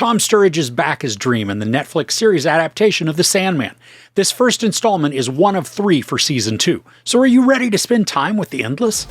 Tom Sturridge is back as Dream in the Netflix series adaptation of The Sandman. This first installment is one of 3 for Season 2, so are you ready to spend time with the Endless?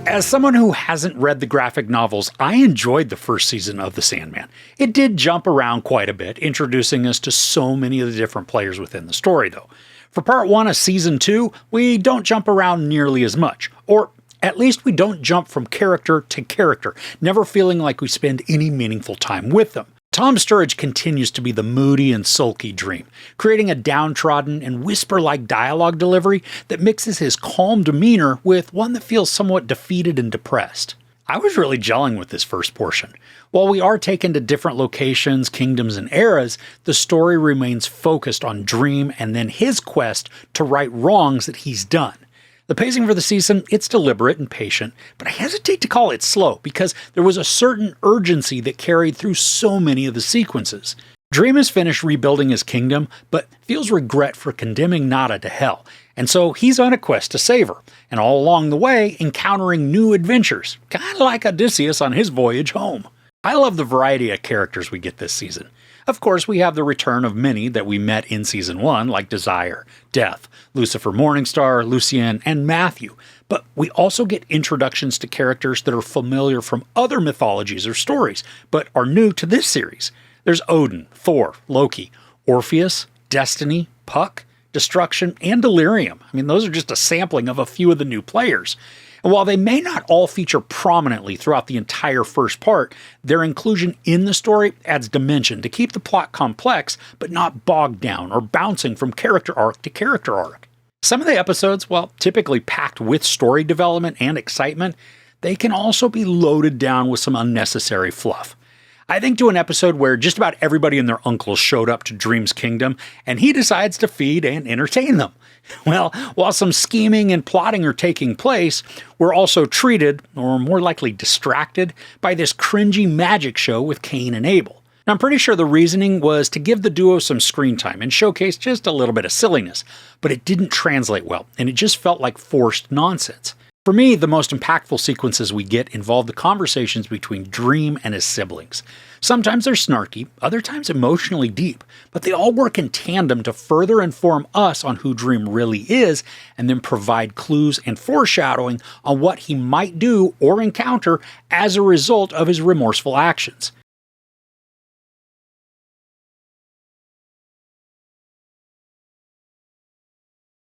As someone who hasn't read the graphic novels, I enjoyed the first season of The Sandman. It did jump around quite a bit, introducing us to so many of the different players within the story, though. For Part 1 of Season 2, we don't jump around nearly as much, or at least we don't jump from character to character, never feeling like we spend any meaningful time with them. Tom Sturridge continues to be the moody and sulky Dream, creating a downtrodden and whisper-like dialogue delivery that mixes his calm demeanor with one that feels somewhat defeated and depressed. I was really gelling with this first portion. While we are taken to different locations, kingdoms, and eras, the story remains focused on Dream and then his quest to right wrongs that he's done. The pacing for the season, it's deliberate and patient, but I hesitate to call it slow because there was a certain urgency that carried through so many of the sequences. Dream has finished rebuilding his kingdom, but feels regret for condemning Nada to hell, and so he's on a quest to save her, and all along the way encountering new adventures, kind of like Odysseus on his voyage home. I love the variety of characters we get this season. Of course, we have the return of many that we met in Season 1, like Desire, Death, Lucifer Morningstar, Lucien, and Matthew, but we also get introductions to characters that are familiar from other mythologies or stories, but are new to this series. There's Odin, Thor, Loki, Orpheus, Destiny, Puck, Destruction, and Delirium. I mean, those are just a sampling of a few of the new players. And while they may not all feature prominently throughout the entire first part, their inclusion in the story adds dimension to keep the plot complex, but not bogged down or bouncing from character arc to character arc. Some of the episodes, while typically packed with story development and excitement, they can also be loaded down with some unnecessary fluff. I think to an episode where just about everybody and their uncle showed up to Dream's kingdom, and he decides to feed and entertain them. Well, while some scheming and plotting are taking place, we're also treated, or more likely distracted, by this cringy magic show with Cain and Abel. Now, I'm pretty sure the reasoning was to give the duo some screen time and showcase just a little bit of silliness, but it didn't translate well, and it just felt like forced nonsense. For me, the most impactful sequences we get involve the conversations between Dream and his siblings. Sometimes they're snarky, other times emotionally deep, but they all work in tandem to further inform us on who Dream really is, and then provide clues and foreshadowing on what he might do or encounter as a result of his remorseful actions.